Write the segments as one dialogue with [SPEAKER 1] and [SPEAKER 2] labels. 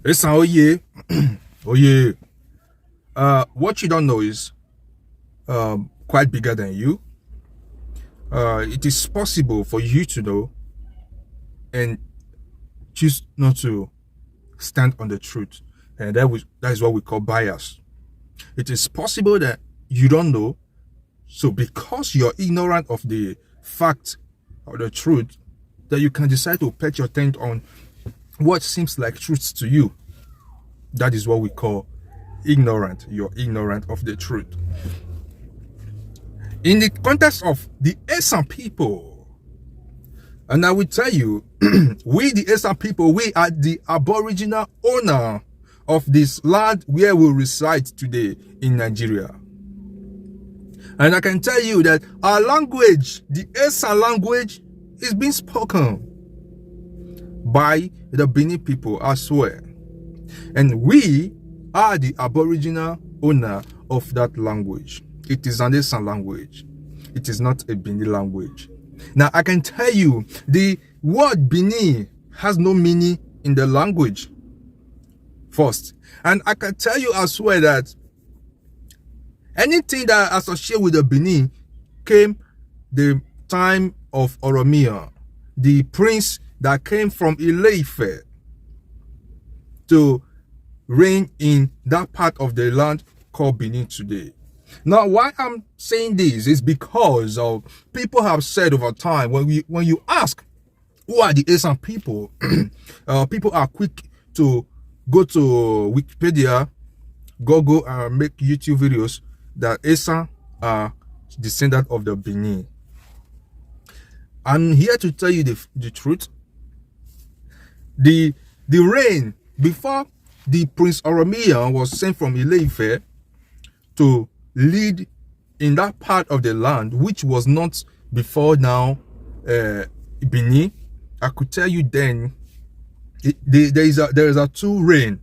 [SPEAKER 1] Listen, oh yeah, oh yeah. What you don't know is quite bigger than you. It is possible for you to know and choose not to stand on the truth, and that is what we call bias. It is possible that you don't know, so because you're ignorant of the fact or the truth, that you can decide to put your tent on what seems like truth to you. That is what we call ignorant. You're ignorant of the truth. In the context of the Esan people, and I will tell you, we the Esan people, we are the aboriginal owner of this land where we reside today in Nigeria. And I can tell you that our language, the Esan language, is being spoken by the Benin people as well. And we are the aboriginal owner of that language. It is an Esan language. It is not a Benin language. Now, I can tell you, the word Benin has no meaning in the language, first. And I can tell you as well that anything that associated with the Benin came the time of Oromia, the prince that came from Ile-Ife to reign in that part of the land called Benin today. Now, why I'm saying this is because of people have said over time, when you ask who are the Esan people, people are quick to go to Wikipedia, Google, and make YouTube videos that Esan are descendant of the Benin. I'm here to tell you the truth. The reign before the Prince Oromia was sent from Ile-Ife to lead in that part of the land, which was not before now Benin. I could tell you then there is a two reign.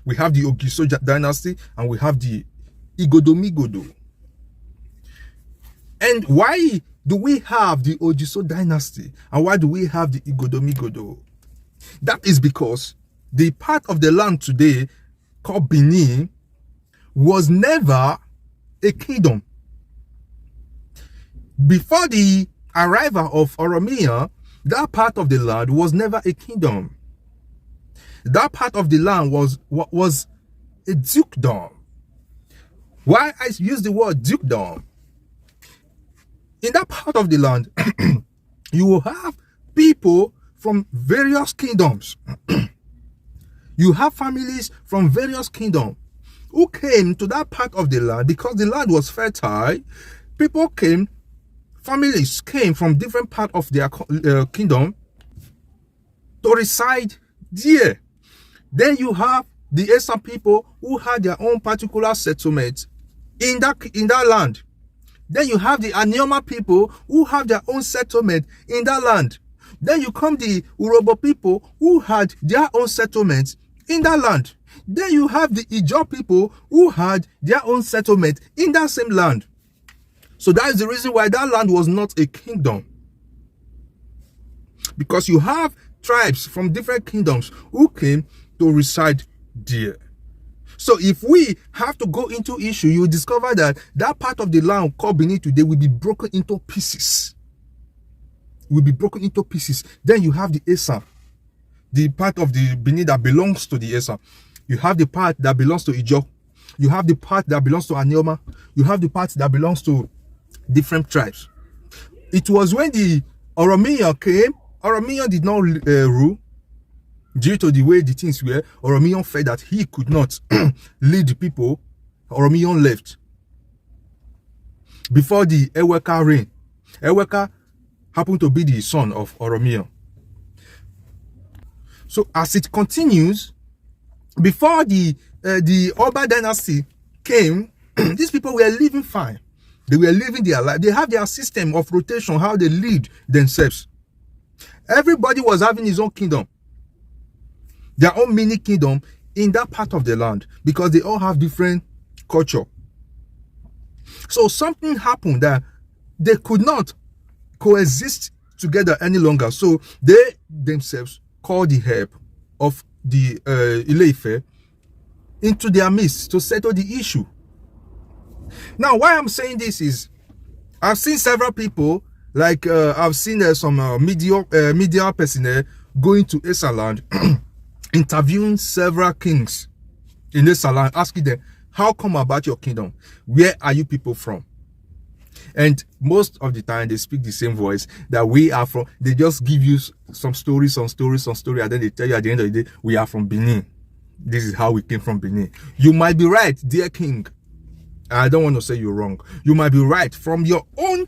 [SPEAKER 1] We have the Ogiso dynasty and we have the Igodomigodo. And why do we have the Ogiso dynasty and why do we have the Igodomigodo? That is because the part of the land today called Benin was never a kingdom. Before the arrival of Oromia, that part of the land was never a kingdom. That part of the land was a dukedom. Why I use the word dukedom? In that part of the land, you will have people from various kingdoms. You have families from various kingdoms who came to that part of the land because the land was fertile. People came, families came from different parts of their kingdom to reside there. Then you have the Esan people who had their own particular settlement in that land. Then you have the Anioma people who have their own settlement in that land. Then you come the Urobo people who had their own settlement in that land. Then you have the Ijaw people who had their own settlement in that same land. So that is the reason why that land was not a kingdom. Because you have tribes from different kingdoms who came to reside there. So if we have to go into issue, you will discover that that part of the land called Benin today will be broken into pieces. Will be broken into pieces. Then you have the Esan, the part of the Benin that belongs to the Esan. You have the part that belongs to Ijaw. You have the part that belongs to Anioma. You have the part that belongs to different tribes. It was when the Oromia came, Oromia did not rule. Due to the way the things were, Oromia felt that he could not lead the people. Oromia left. Before the Eweka reign, Eweka happened to be the son of Oromia. So as it continues, before the Oba dynasty came, these people were living fine. They were living their life. They have their system of rotation, how they lead themselves. Everybody was having his own kingdom, their own mini kingdom in that part of the land, because they all have different culture. So something happened that they could not coexist together any longer. So they themselves called the help of the Ile-Ife into their midst to settle the issue. Now, why I'm saying this is, I've seen several people, like I've seen some media personnel going to ESANLAND, interviewing several kings in ESANLAND, asking them, how come about your kingdom? Where are you people from? And most of the time, they speak the same voice that we are from. They just give you some story, and then they tell you at the end of the day, we are from Benin. This is how we came from Benin. You might be right, dear king. I don't want to say you're wrong. You might be right from your own,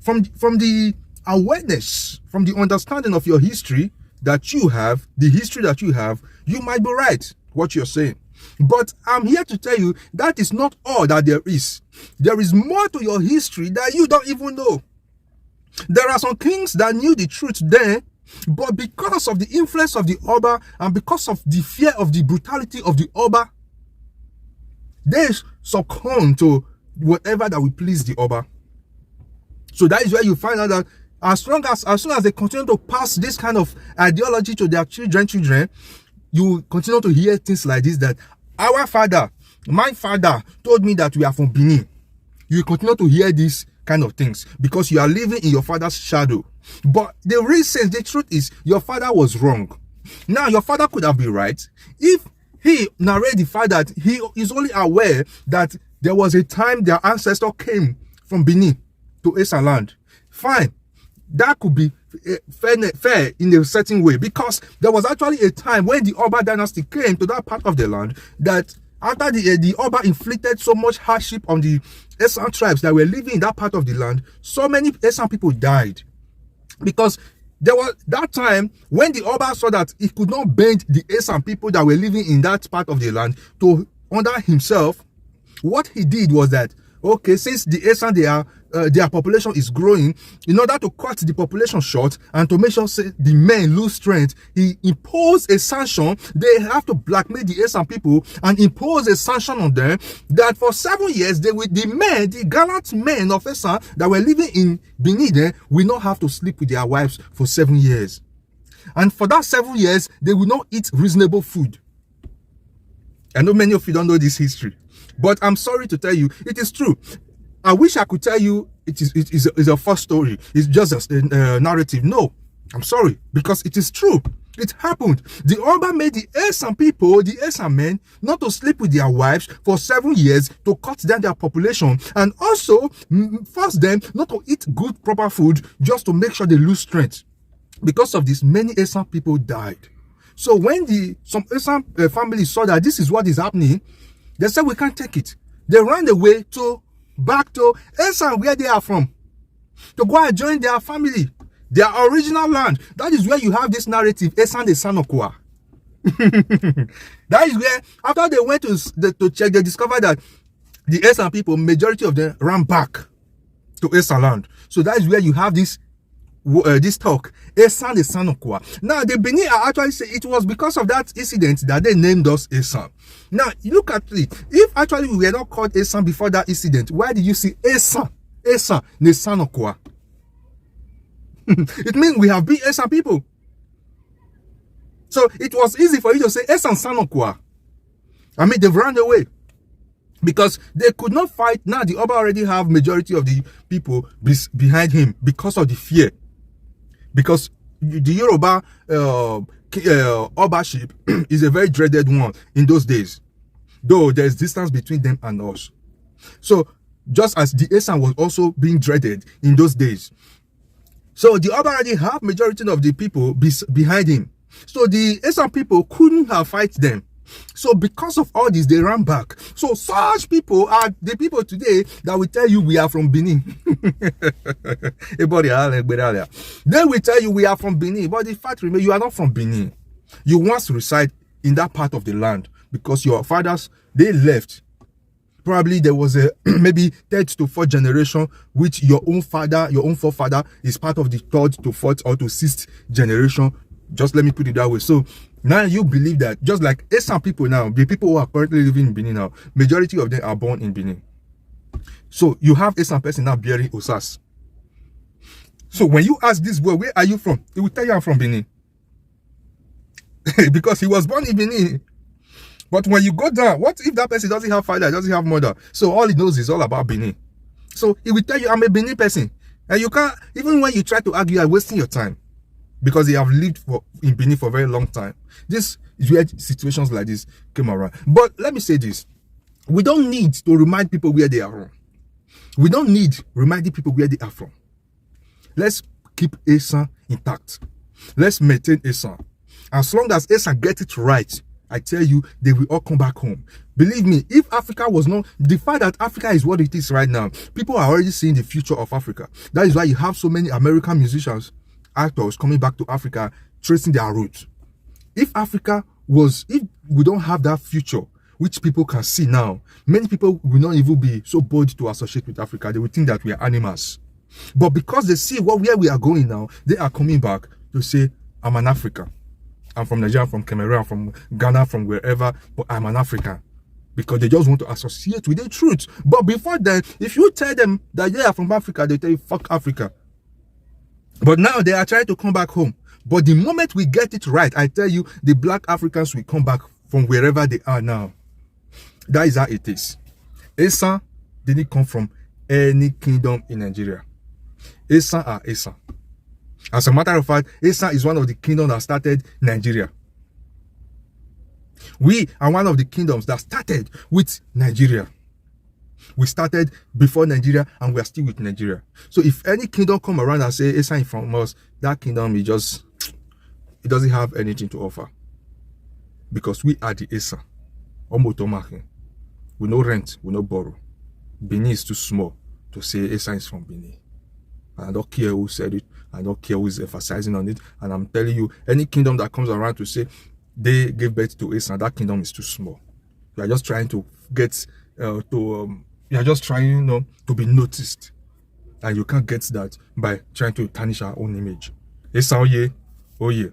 [SPEAKER 1] from the awareness, from the understanding of your history that you have, the history that you have, you might be right, what you're saying. But I'm here to tell you that is not all that there is. There is more to your history that you don't even know. There are some kings that knew the truth then, but because of the influence of the Oba and because of the fear of the brutality of the Oba, they succumb to whatever that will please the Oba. So that is where you find out that as soon as they continue to pass this kind of ideology to their children, you continue to hear things like this, that our father, my father told me that we are from Benin. You continue to hear these kind of things because you are living in your father's shadow. But the reason, the truth is, your father was wrong. Now, your father could have been right if he narrated the fact that he is only aware that there was a time their ancestor came from Benin to ESANLAND. Fine. That could be fair in a certain way, because there was actually a time when the Oba dynasty came to that part of the land that after the Oba inflicted so much hardship on the Esan tribes that were living in that part of the land, so many Esan people died. Because there was that time when the Oba saw that he could not bend the Esan people that were living in that part of the land to under himself. What he did was that, okay, since the Esan, their population is growing, in order to cut the population short and to make sure the men lose strength, he imposed a sanction. They have to blackmail the Esan people and impose a sanction on them that for 7 years, the gallant men of Esan that were living in Benin will not have to sleep with their wives for 7 years. And for that 7 years, they will not eat reasonable food. I know many of you don't know this history, but I'm sorry to tell you, it is true. I wish I could tell you it is a false story. It's just a narrative. No, I'm sorry, because it is true. It happened. The Oba made the Esan people, the Esan men, not to sleep with their wives for 7 years to cut down their population, and also force them not to eat good, proper food just to make sure they lose strength. Because of this, many Esan people died. So when some Esan families saw that this is what is happening, they said, we can't take it. They ran away back to Esan, where they are from, to go and join their family, their original land. That is where you have this narrative, Esan de Sanokwa. That is where, after they went to check, they discovered that the Esan people, majority of them, ran back to ESANLAND. So that is where you have this talk, Esan de Sanokwa. Now, the Benin are actually saying it was because of that incident that they named us Esan. Now, look at it. If actually we were not called Esan before that incident, why did you see Esan de Sanokwa? It means we have been Esan people. So it was easy for you to say Esan Sanokwa. I mean, they've run away because they could not fight. Now the Oba already have majority of the people behind him because of the fear. Because the Yoruba Obaship is a very dreaded one in those days, though there's distance between them and us. So just as the Esan was also being dreaded in those days, so the Oba already have majority of the people behind him. So the Esan people couldn't have fight them. So because of all this, they ran back. So such people are the people today that will tell you we are from Benin. They will tell you we are from Benin, but the fact remains you are not from Benin. You once reside in that part of the land because your fathers, they left. Probably there was a maybe 3rd to 4th generation, which your own father, your own forefather is part of the 3rd to 4th or to 6th generation. Just let me put it that way. So now you believe that, just like Esan people now, the people who are currently living in Benin now, majority of them are born in Benin. So you have Esan person now bearing Osas. So when you ask this boy, where are you from? He will tell you I'm from Benin. because he was born in Benin. But when you go down, what if that person doesn't have father, doesn't have mother? So all he knows is all about Benin. So he will tell you, I'm a Benin person. And you can't, even when you try to argue, you're wasting your time. Because they have lived in Benin for a very long time. This is where situations like this came around. But let me say this. We don't need to remind people where they are from. We don't need reminding people where they are from. Let's keep ESAN intact. Let's maintain ESAN. As long as ESAN gets it right, I tell you, they will all come back home. Believe me, if Africa was not, the fact that Africa is what it is right now, people are already seeing the future of Africa. That is why you have so many American musicians, actors coming back to Africa, tracing their roots. If we don't have that future, which people can see now, many people will not even be so bold to associate with Africa. They will think that we are animals. But because they see where we are going now, they are coming back to say, I'm an African. I'm from Nigeria, I'm from Cameroon, I'm from Ghana, from wherever, but I'm an African. Because they just want to associate with the truth. But before then, if you tell them that they are from Africa, they tell you, fuck Africa. But now they are trying to come back home. But the moment we get it right, I tell you, the black Africans will come back from wherever they are now. That is how it is. ESAN didn't come from any kingdom in Nigeria. ESAN are ESAN. As a matter of fact, ESAN is one of the kingdoms that started Nigeria. We are one of the kingdoms that started with Nigeria. We started before Nigeria and we are still with Nigeria. So if any kingdom come around and say ESAN is from us, that kingdom is just, it doesn't have anything to offer. Because we are the ESAN. We no rent, we no borrow. Benin is too small to say ESAN is from Benin. And I don't care who said it. I don't care who is emphasizing on it. And I'm telling you, any kingdom that comes around to say they gave birth to ESAN, that kingdom is too small. You are just trying to get you are just trying, to be noticed. And you can't get that by trying to tarnish our own image. ESAN, oh yeah.